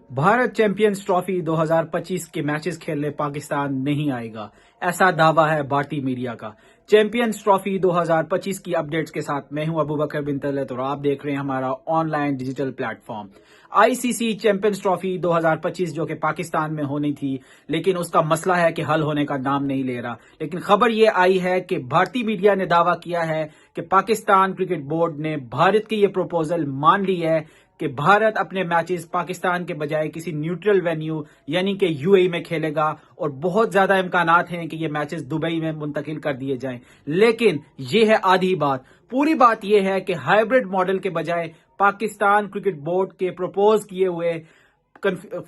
Bharat champions Trophy 2025 کے matches کھیلنے پاکستان نہیں آئے گا، ایسا دعویٰ ہے بھارتی میڈیا کا۔ چیمپئنز ٹرافی 2025 کی اپڈیٹس کے ساتھ میں ہوں ابو بکر بن طلعت اور آپ دیکھ رہے ہیں ہمارا online digital platform. I C C Champions Trophy 2025 جو کہ پاکستان میں ہونی تھی، لیکن اس کا مسئلہ ہے کہ حل ہونے کا نام نہیں لے رہا۔ لیکن خبر یہ آئی ہے کہ بھارتی میڈیا نے دعویٰ کیا ہے کہ پاکستان کرکٹ بورڈ نے بھارت کی یہ پروپوزل مان لی ہے کہ بھارت اپنے میچز پاکستان کے بجائے کسی نیوٹرل وینیو یعنی کہ یو اے میں کھیلے گا، اور بہت زیادہ امکانات ہیں کہ یہ میچز دبئی میں منتقل کر دیے جائیں۔ لیکن یہ ہے آدھی بات، پوری بات یہ ہے کہ ہائبرڈ ماڈل کے بجائے پاکستان کرکٹ بورڈ کے پروپوز کیے ہوئے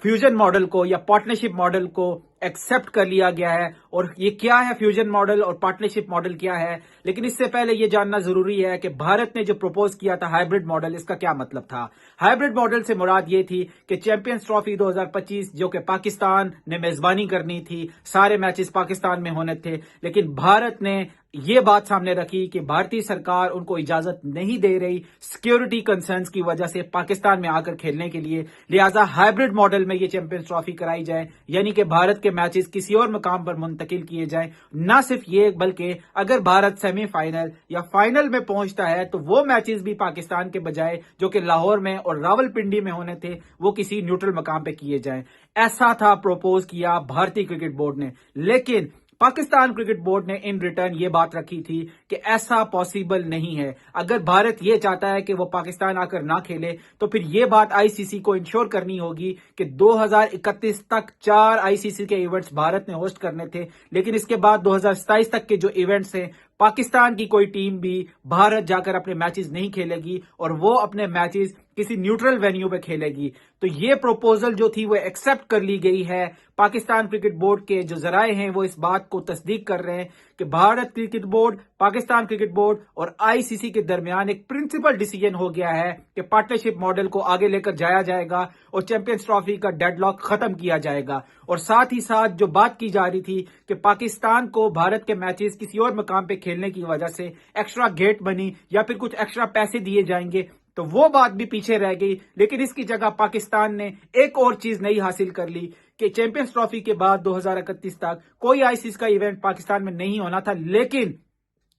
فیوژن ماڈل کو یا پارٹنرشپ ماڈل کو ایکسپٹ کر لیا گیا ہے۔ اور یہ کیا ہے فیوژن ماڈل اور پارٹنرشپ ماڈل کیا ہے، لیکن اس سے پہلے یہ جاننا ضروری ہے کہ بھارت نے جو پروپوز کیا تھا ہائبرڈ ماڈل، اس کا کیا مطلب تھا۔ ہائبرڈ ماڈل سے مراد یہ تھی کہ چیمپئنز ٹرافی 2025 جو کہ پاکستان نے میزبانی کرنی تھی، سارے میچز پاکستان میں ہونے تھے، لیکن بھارت نے یہ بات سامنے رکھی کہ بھارتی سرکار ان کو اجازت نہیں دے رہی سیکیورٹی کنسرنز کی وجہ سے پاکستان میں آ کر کھیلنے کے لیے، لہٰذا ہائبرڈ ماڈل میں یہ چیمپئنز ٹرافی کرائی جائے، یعنی کہ بھارت کے میچز کسی اور مقام پر منتقل کیے جائیں۔ نہ صرف یہ بلکہ اگر بھارت سیمی فائنل یا فائنل میں پہنچتا ہے تو وہ میچز بھی پاکستان کے بجائے جو کہ لاہور میں اور راول پنڈی میں ہونے تھے، وہ کسی نیوٹرل مقام پہ کیے جائیں۔ ایسا تھا پروپوز کیا بھارتی کرکٹ بورڈ نے، لیکن پاکستان کرکٹ بورڈ نے ان ریٹرن یہ بات رکھی تھی کہ ایسا پاسبل نہیں ہے۔ اگر بھارت یہ چاہتا ہے کہ وہ پاکستان آ کر نہ کھیلے تو پھر یہ بات آئی سی سی کو انشور کرنی ہوگی کہ 2031 تک 4 آئی سی سی کے ایونٹس بھارت نے ہوسٹ کرنے تھے، لیکن اس کے بعد 2027 تک کے جو ایونٹس ہیں پاکستان کی کوئی ٹیم بھی بھارت جا کر اپنے میچز نہیں کھیلے گی، اور وہ اپنے میچز کسی نیوٹرل وینیو پہ کھیلے گی۔ تو یہ پروپوزل جو تھی وہ ایکسپٹ کر لی گئی ہے۔ پاکستان کرکٹ بورڈ کے جو ذرائع ہیں وہ اس بات کو تصدیق کر رہے ہیں کہ Bharat cricket board, Pakistan cricket board اور آئی سی سی کے درمیان ایک پرنسپل ڈیسیجن ہو گیا ہے کہ پارٹنرشپ ماڈل کو آگے لے کر جایا جائے گا اور چیمپئنز ٹرافی کا ڈیڈ لاک ختم کیا جائے گا۔ اور ساتھ ہی ساتھ جو بات کی جا رہی تھی کہ پاکستان کو بھارت کے میچز کسی اور مقام پہ کھیلنے کی وجہ سے ایکسٹرا گیٹ منی یا پھر کچھ ایکسٹرا پیسے دیے جائیں گے، تو وہ بات بھی پیچھے رہ گئی۔ لیکن اس کی جگہ پاکستان نے ایک اور چیز نئی حاصل کر لی کہ چیمپئنز ٹرافی کے بعد 2031 تک کوئی آئی سی سی کا ایونٹ پاکستان میں نہیں ہونا تھا، لیکن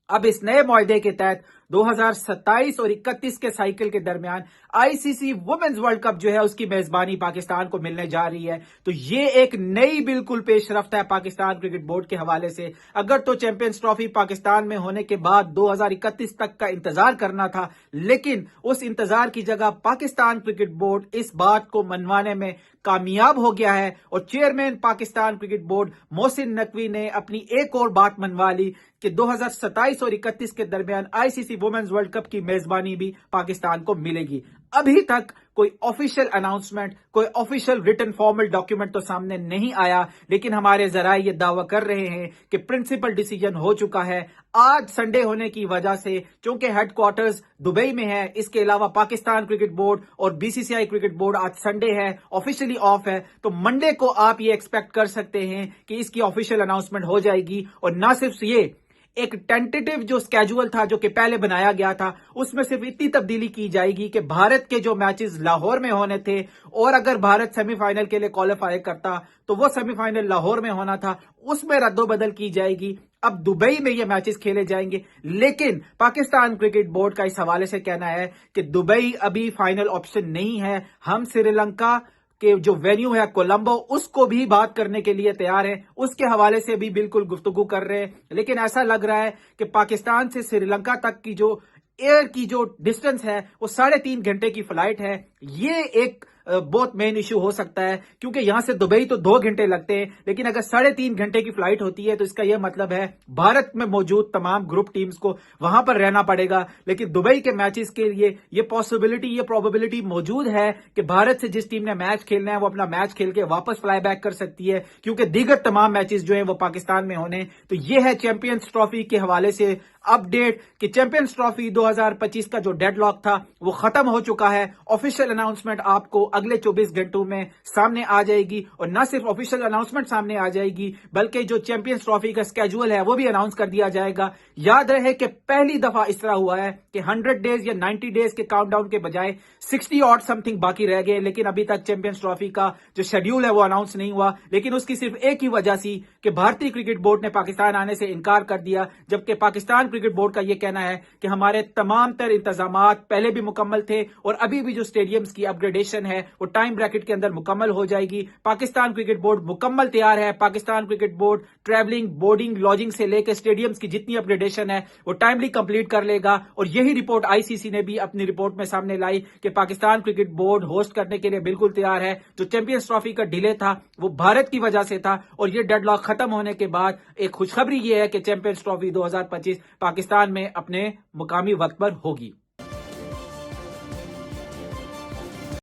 اب اس نئے معاہدے کے تحت 2027 اور 31 کے سائیکل کے درمیان آئی سی سی وومنز ورلڈ کپ جو ہے اس کی میزبانی پاکستان کو ملنے جا رہی ہے۔ تو یہ ایک نئی بالکل پیش رفت ہے پاکستان کرکٹ بورڈ کے حوالے سے۔ اگر تو چیمپئنز ٹرافی پاکستان میں ہونے کے بعد 2031 تک کا انتظار کرنا تھا، لیکن اس انتظار کی جگہ پاکستان کرکٹ بورڈ اس بات کو منوانے میں کامیاب ہو گیا ہے، اور chairman Pakistan cricket board Mohsin Naqvi نے اپنی ایک اور بات منوا لی کہ 2027 اور 31 کے درمیان آئی سی سی وومنز ورلڈ کپ کی میزبانی بھی پاکستان کو ملے گی۔ ابھی تک کوئی آفیشیل اناؤنسمنٹ، کوئی آفیشیل ریٹن فارمل ڈاکیومنٹ تو سامنے نہیں آیا، لیکن ہمارے ذرائع یہ دعویٰ کر رہے ہیں کہ پرنسپل ڈیسیجن ہو چکا ہے۔ آج سنڈے ہونے کی وجہ سے چونکہ ہیڈ کوارٹرز دبئی میں ہے، اس کے علاوہ پاکستان کرکٹ بورڈ اور B C C I cricket board آج سنڈے ہے، آفیشلی آف ہے، تو منڈے کو آپ یہ ایکسپیکٹ کر سکتے ہیں کہ اس کی آفیشیل اناؤنسمنٹ ہو جائے گی۔ اور نہ صرف یہ، ایک ٹینٹیٹیو جو اسکیجول تھا جو کہ پہلے بنایا گیا تھا، اس میں صرف اتنی تبدیلی کی جائے گی کہ بھارت کے جو میچز لاہور میں ہونے تھے، اور اگر بھارت سیمی فائنل کے لیے کوالیفائی کرتا تو وہ سیمی فائنل لاہور میں ہونا تھا، اس میں رد و بدل کی جائے گی۔ اب دبئی میں یہ میچز کھیلے جائیں گے، لیکن پاکستان کرکٹ بورڈ کا اس حوالے سے کہنا ہے کہ دبئی ابھی فائنل آپشن نہیں ہے۔ ہم سری لنکا کہ جو وینیو ہے کولمبو، اس کو بھی بات کرنے کے لیے تیار ہے، اس کے حوالے سے بھی بالکل گفتگو کر رہے ہیں۔ لیکن ایسا لگ رہا ہے کہ پاکستان سے سری لنکا تک کی جو ایئر کی جو ڈسٹنس ہے وہ 3.5 گھنٹے کی فلائٹ ہے۔ یہ ایک بہت مین ایشو ہو سکتا ہے، کیونکہ یہاں سے دبئی تو 2 گھنٹے لگتے ہیں، لیکن اگر 3.5 گھنٹے کی فلائٹ ہوتی ہے تو اس کا یہ مطلب ہے بھارت میں موجود تمام گروپ ٹیمز کو وہاں پر رہنا پڑے گا۔ لیکن دبئی کے میچز کے لیے یہ پاسبلٹی، یہ پروبیبلٹی موجود ہے کہ بھارت سے جس ٹیم نے میچ کھیلنا ہے وہ اپنا میچ کھیل کے واپس فلائی بیک کر سکتی ہے، کیونکہ دیگر تمام میچز جو ہیں وہ پاکستان میں ہونے۔ تو یہ ہے چیمپئنز ٹرافی کے حوالے سے اپڈیٹ کہ چیمپئنز ٹرافی 2025 کا جو ڈیڈ لاک تھا وہ ختم ہو چکا ہے۔ آفیشیل اناؤنسمنٹ آپ کو اگلے 24 گھنٹوں میں سامنے آ جائے گی، اور نہ صرف آفیشیل اناؤنسمنٹ سامنے آ جائے گی بلکہ جو چیمپئنز ٹرافی کا اسکیجول ہے وہ بھی اناؤنس کر دیا جائے گا۔ یاد رہے کہ پہلی دفعہ اس طرح ہوا ہے کہ 100 ڈیز یا 90 ڈیز کے کاؤنٹ ڈاؤن کے بجائے 60 اور سم تھنگ باقی رہ گئے، لیکن ابھی تک چیمپئنز ٹرافی کا جو شیڈیول ہے وہ اناؤنس نہیں ہوا۔ لیکن اس کی صرف ایک ہی وجہ سی کہ بھارتی کرکٹ بورڈ نے پاکستان آنے سے انکار کر دیا، جبکہ پاکستان کرکٹ بورڈ کا یہ کہنا ہے کہ ہمارے تمام تر انتظامات پہلے بھی مکمل تھے اور ابھی بھی جو اسٹیڈیمز کی اپ گریڈیشن ہے وہ ٹائم بریکٹ کے اندر مکمل ہو جائے گی۔ پاکستان کرکٹ بورڈ مکمل تیار ہے۔ Pakistan cricket board travelling, boarding, lodging سے لے کے اسٹیڈیمز کی جتنی اپ گریڈیشن ہے وہ ٹائملی کمپلیٹ کر لے گا، اور یہی رپورٹ آئی سی سی نے بھی اپنی رپورٹ میں سامنے لائی کہ پاکستان کرکٹ بورڈ ہوسٹ کرنے کے لیے بالکل تیار ہے۔ جو چیمپئنز ٹرافی کا ڈیلے تھا وہ بھارت کی وجہ سے تھا، اور یہ ڈیڈ لاک ختم ہونے کے بعد ایک خوشخبری یہ ہے کہ چیمپئنز ٹرافی 2025 پاکستان میں اپنے مقامی وقت پر ہوگی۔